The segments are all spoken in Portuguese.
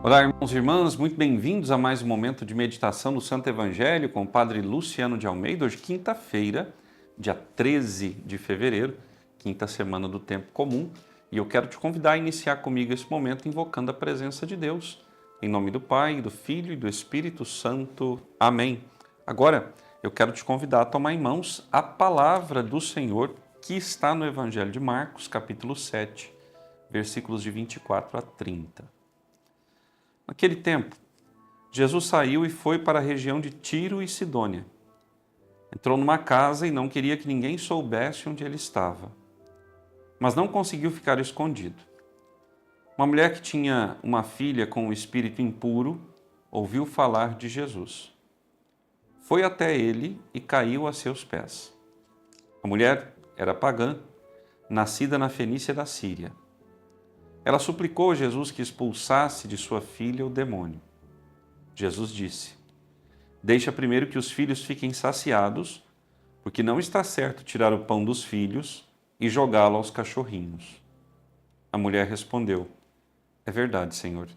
Olá, irmãos e irmãs, muito bem-vindos a mais um momento de meditação do Santo Evangelho com o Padre Luciano de Almeida. Hoje, quinta-feira, dia 13 de fevereiro, quinta semana do Tempo Comum, e eu quero te convidar a iniciar comigo esse momento invocando a presença de Deus. Em nome do Pai, do Filho e do Espírito Santo. Amém. Agora, eu quero te convidar a tomar em mãos a palavra do Senhor que está no Evangelho de Marcos, capítulo 7, versículos de 24 a 30. Naquele tempo, Jesus saiu e foi para a região de Tiro e Sidônia. Entrou numa casa e não queria que ninguém soubesse onde ele estava. Mas não conseguiu ficar escondido. Uma mulher que tinha uma filha com um espírito impuro ouviu falar de Jesus. Foi até ele e caiu a seus pés. A mulher era pagã, nascida na Fenícia da Síria. Ela suplicou a Jesus que expulsasse de sua filha o demônio. Jesus disse: "Deixa primeiro que os filhos fiquem saciados, porque não está certo tirar o pão dos filhos e jogá-lo aos cachorrinhos." A mulher respondeu: "É verdade, Senhor.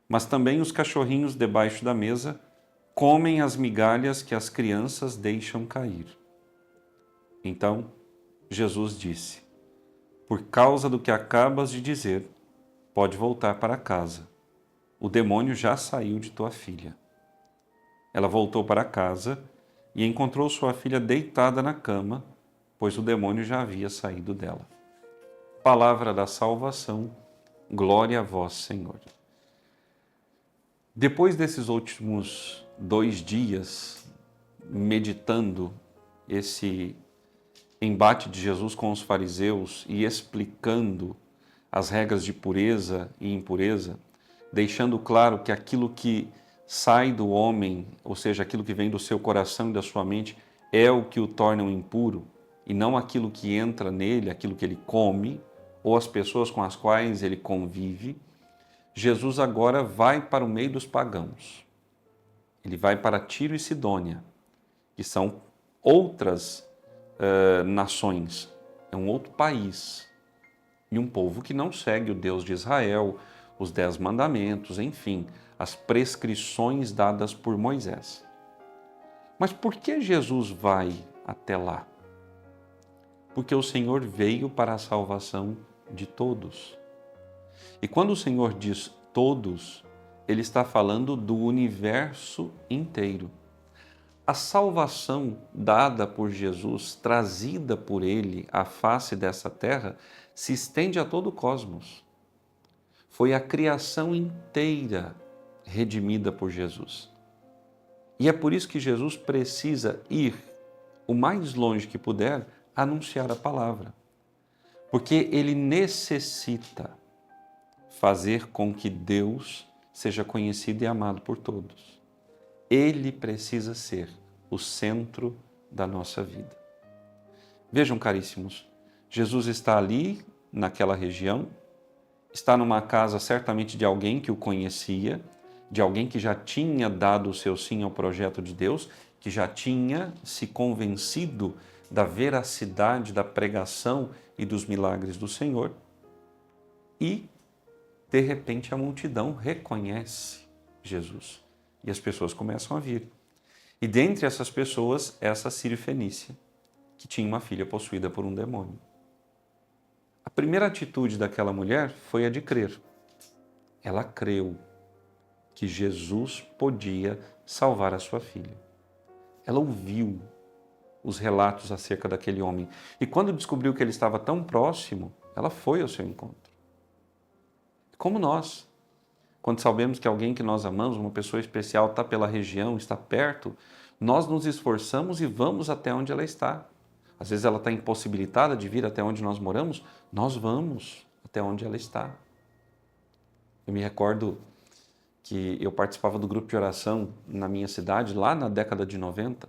Mas também os cachorrinhos debaixo da mesa comem as migalhas que as crianças deixam cair." Então, Jesus disse: "Por causa do que acabas de dizer, pode voltar para casa. O demônio já saiu de tua filha." Ela voltou para casa e encontrou sua filha deitada na cama, pois o demônio já havia saído dela. Palavra da salvação, glória a vós, Senhor. Depois desses últimos 2 dias, meditando esse embate de Jesus com os fariseus e explicando as regras de pureza e impureza, deixando claro que aquilo que sai do homem, ou seja, aquilo que vem do seu coração e da sua mente, é o que o torna impuro, e não aquilo que entra nele, aquilo que ele come, ou as pessoas com as quais ele convive. Jesus agora vai para o meio dos pagãos. Ele vai para Tiro e Sidônia, que são outras nações, é um outro país. E um povo que não segue o Deus de Israel, os 10 mandamentos, enfim, as prescrições dadas por Moisés. Mas por que Jesus vai até lá? Porque o Senhor veio para a salvação de todos. E quando o Senhor diz todos, Ele está falando do universo inteiro. A salvação dada por Jesus, trazida por Ele à face dessa terra, se estende a todo o cosmos. Foi a criação inteira redimida por Jesus. E é por isso que Jesus precisa ir o mais longe que puder anunciar a palavra. Porque Ele necessita fazer com que Deus seja conhecido e amado por todos. Ele precisa ser o centro da nossa vida. Vejam, caríssimos, Jesus está ali, naquela região, está numa casa certamente de alguém que o conhecia, de alguém que já tinha dado o seu sim ao projeto de Deus, que já tinha se convencido da veracidade da pregação e dos milagres do Senhor. E, de repente, a multidão reconhece Jesus. E as pessoas começam a vir. E dentre essas pessoas, essa sírio-fenícia, que tinha uma filha possuída por um demônio. A primeira atitude daquela mulher foi a de crer. Ela creu que Jesus podia salvar a sua filha. Ela ouviu os relatos acerca daquele homem. E quando descobriu que ele estava tão próximo, ela foi ao seu encontro. Como nós. Quando sabemos que alguém que nós amamos, uma pessoa especial, está pela região, está perto, nós nos esforçamos e vamos até onde ela está. Às vezes ela está impossibilitada de vir até onde nós moramos, nós vamos até onde ela está. Eu me recordo que eu participava do grupo de oração na minha cidade, lá na década de 90,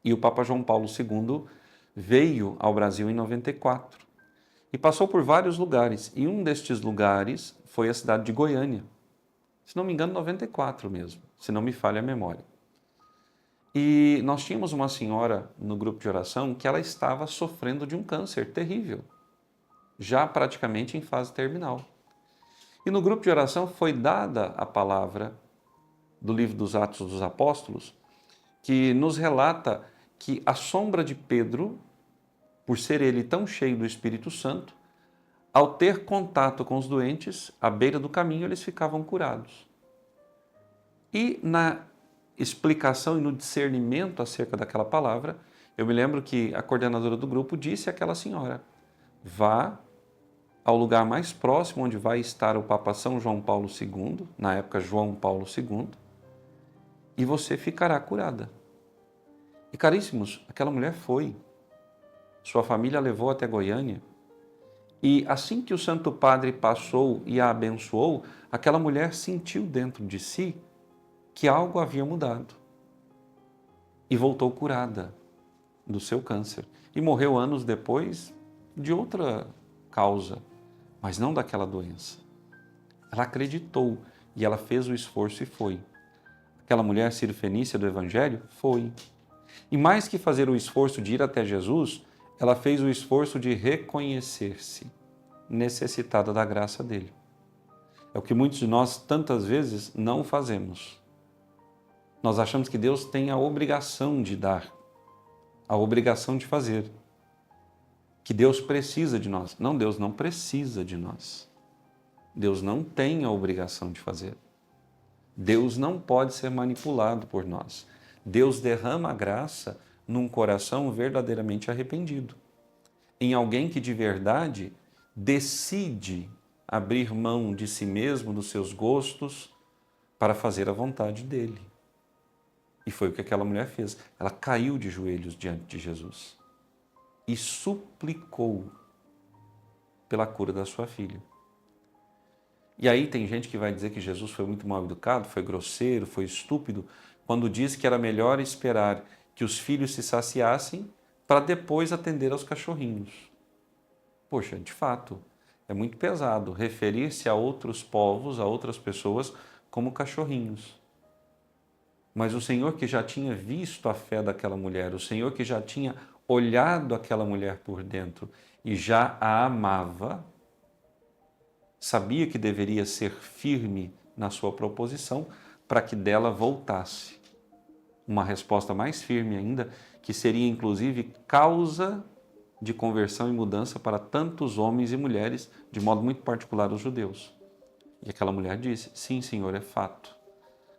e o Papa João Paulo II veio ao Brasil em 94. E passou por vários lugares, e um destes lugares foi a cidade de Goiânia. Se não me engano, 94 mesmo, se não me falha a memória. E nós tínhamos uma senhora no grupo de oração que ela estava sofrendo de um câncer terrível, já praticamente em fase terminal. E no grupo de oração foi dada a palavra do livro dos Atos dos Apóstolos, que nos relata que a sombra de Pedro, por ser ele tão cheio do Espírito Santo, ao ter contato com os doentes, à beira do caminho, eles ficavam curados. E na explicação e no discernimento acerca daquela palavra, eu me lembro que a coordenadora do grupo disse àquela senhora: vá ao lugar mais próximo onde vai estar o Papa São João Paulo II, na época João Paulo II, e você ficará curada. E caríssimos, aquela mulher foi. Sua família a levou até Goiânia. E assim que o Santo Padre passou e a abençoou, aquela mulher sentiu dentro de si que algo havia mudado. E voltou curada do seu câncer. E morreu anos depois de outra causa, mas não daquela doença. Ela acreditou e ela fez o esforço e foi. Aquela mulher cirofenícia do Evangelho foi. E mais que fazer o esforço de ir até Jesus, ela fez o esforço de reconhecer-se necessitada da graça dele. É o que muitos de nós tantas vezes não fazemos. Nós achamos que Deus tem a obrigação de dar, a obrigação de fazer, que Deus precisa de nós. Não, Deus não precisa de nós. Deus não tem a obrigação de fazer. Deus não pode ser manipulado por nós. Deus derrama a graça num coração verdadeiramente arrependido, em alguém que de verdade decide abrir mão de si mesmo, dos seus gostos, para fazer a vontade dele. E foi o que aquela mulher fez. Ela caiu de joelhos diante de Jesus e suplicou pela cura da sua filha. E aí tem gente que vai dizer que Jesus foi muito mal educado, foi grosseiro, foi estúpido, quando diz que era melhor esperar que os filhos se saciassem para depois atender aos cachorrinhos. Poxa, de fato, é muito pesado referir-se a outros povos, a outras pessoas, como cachorrinhos. Mas o Senhor que já tinha visto a fé daquela mulher, o Senhor que já tinha olhado aquela mulher por dentro e já a amava, sabia que deveria ser firme na sua proposição para que dela voltasse uma resposta mais firme ainda, que seria inclusive causa de conversão e mudança para tantos homens e mulheres, de modo muito particular os judeus. E aquela mulher disse: sim, Senhor, é fato,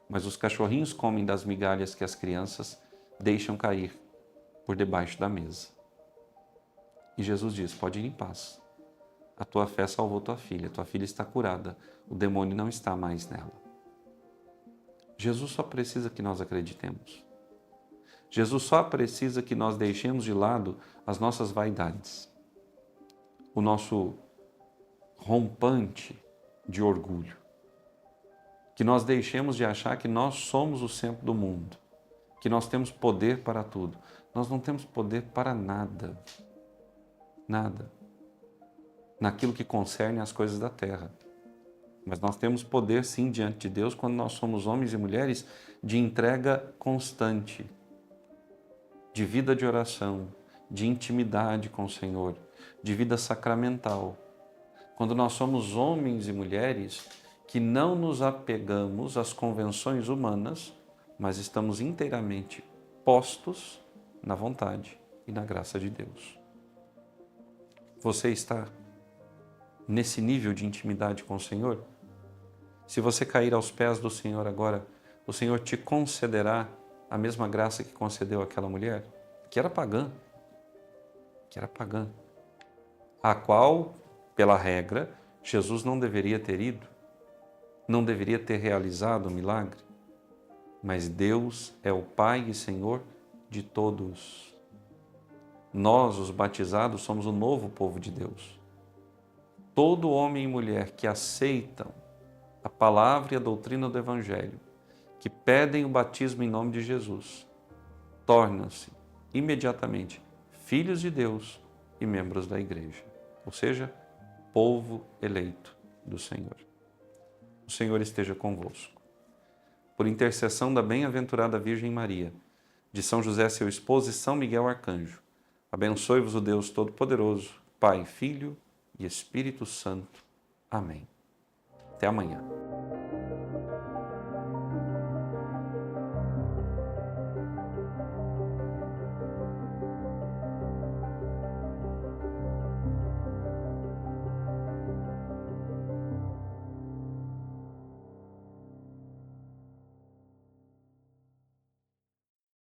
mas os cachorrinhos comem das migalhas que as crianças deixam cair por debaixo da mesa. E Jesus diz: pode ir em paz. A tua fé salvou tua filha está curada, o demônio não está mais nela. Jesus só precisa que nós acreditemos. Jesus só precisa que nós deixemos de lado as nossas vaidades, o nosso rompante de orgulho, que nós deixemos de achar que nós somos o centro do mundo, que nós temos poder para tudo. Nós não temos poder para nada, nada, naquilo que concerne as coisas da terra. Mas nós temos poder sim diante de Deus quando nós somos homens e mulheres de entrega constante, de vida de oração, de intimidade com o Senhor, de vida sacramental. Quando nós somos homens e mulheres que não nos apegamos às convenções humanas, mas estamos inteiramente postos na vontade e na graça de Deus. Você está nesse nível de intimidade com o Senhor? Se você cair aos pés do Senhor agora, o Senhor te concederá a mesma graça que concedeu àquela mulher, que era pagã, a qual, pela regra, Jesus não deveria ter ido, não deveria ter realizado o milagre. Mas Deus é o Pai e Senhor de todos. Nós, os batizados, somos o novo povo de Deus. Todo homem e mulher que aceitam a palavra e a doutrina do Evangelho, que pedem o batismo em nome de Jesus, tornam-se imediatamente filhos de Deus e membros da Igreja, ou seja, povo eleito do Senhor. O Senhor esteja convosco. Por intercessão da bem-aventurada Virgem Maria, de São José, seu esposo, e São Miguel Arcanjo, abençoe-vos o Deus Todo-Poderoso, Pai, Filho e Espírito Santo. Amém. Até amanhã.